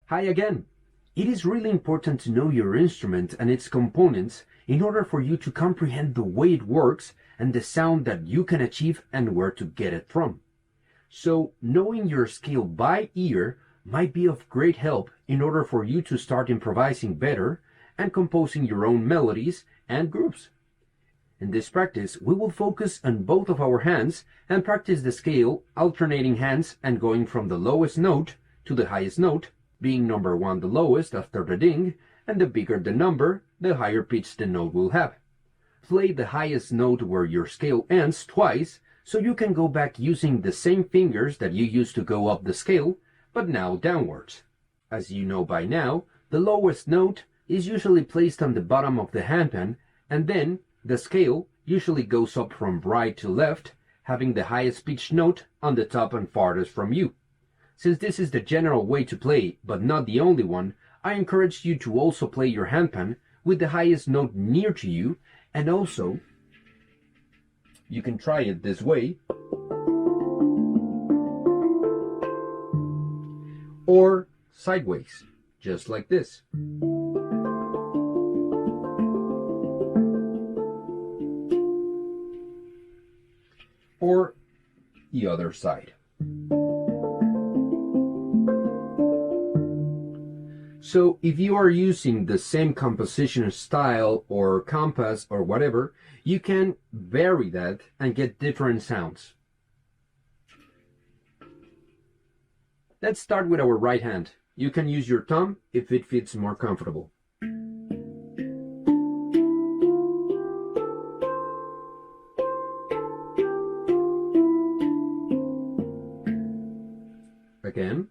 Hi again! It is really important to know your instrument and its components in order for you to comprehend the way it works and the sound that you can achieve and where to get it from. So, knowing your scale by ear might be of great help in order for you to start improvising better and composing your own melodies and grooves. In this practice, we will focus on both of our hands and practice the scale, alternating hands and going from the lowest note to the highest note, being number 1 the lowest after the ding, and the bigger the number, the higher pitch the note will have. Play the highest note where your scale ends twice, so you can go back using the same fingers that you used to go up the scale, but now downwards. As you know by now, the lowest note is usually placed on the bottom of the handpan, and then the scale usually goes up from right to left, having the highest pitched note on the top and farthest from you. Since this is the general way to play, but not the only one, I encourage you to also play your handpan with the highest note near to you, and also you can try it this way, or sideways, just like this. Or the other side. So if you are using the same composition style or compass or whatever, you can vary that and get different sounds. Let's start with our right hand. You can use your thumb if it fits more comfortable. Again.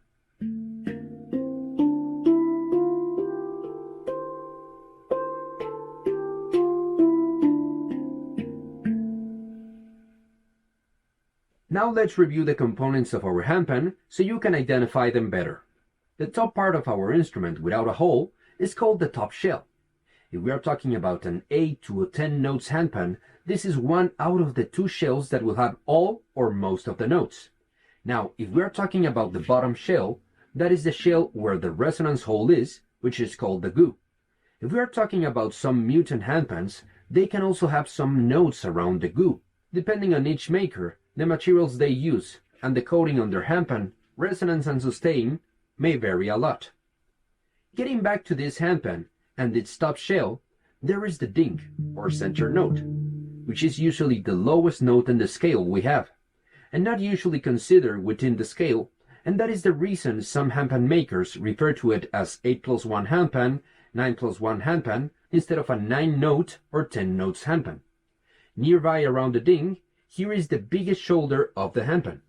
Now let's review the components of our handpan so you can identify them better. The top part of our instrument without a hole is called the top shell. If we are talking about an 8 to a 10 notes handpan, this is one out of the 2 shells that will have all or most of the notes. Now, if we are talking about the bottom shell, that is the shell where the resonance hole is, which is called the goo. If we are talking about some mutant handpans, they can also have some notes around the goo. Depending on each maker, the materials they use, and the coating on their handpan, resonance and sustain may vary a lot. Getting back to this handpan and its top shell, there is the ding, or center note, which is usually the lowest note in the scale we have, and not usually considered within the scale, and that is the reason some handpan makers refer to it as 8+1 handpan, 9+1 handpan, instead of a 9-note or 10 notes handpan. Nearby around the ding, here is the biggest shoulder of the handpan.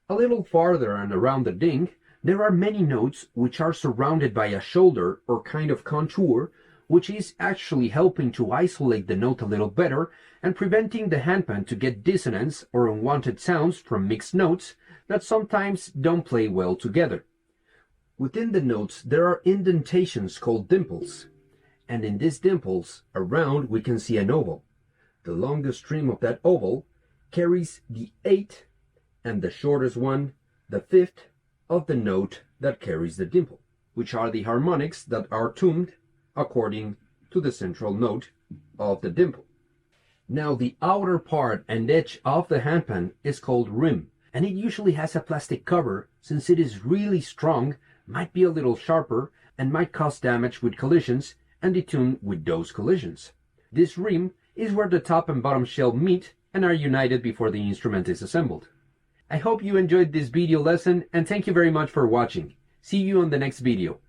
A little farther and around the ding, there are many notes which are surrounded by a shoulder or kind of contour, which is actually helping to isolate the note a little better and preventing the handpan to get dissonance or unwanted sounds from mixed notes that sometimes don't play well together. Within the notes, there are indentations called dimples. And in these dimples, around we can see an oval. The longest string of that oval carries the 8th, and the shortest one, the 5th, of the note that carries the dimple, which are the harmonics that are tuned according to the central note of the dimple. Now the outer part and edge of the handpan is called rim, and it usually has a plastic cover since it is really strong, might be a little sharper, and might cause damage with collisions and detune with those collisions. This rim is where the top and bottom shell meet and are united before the instrument is assembled. I hope you enjoyed this video lesson and thank you very much for watching. See you on the next video.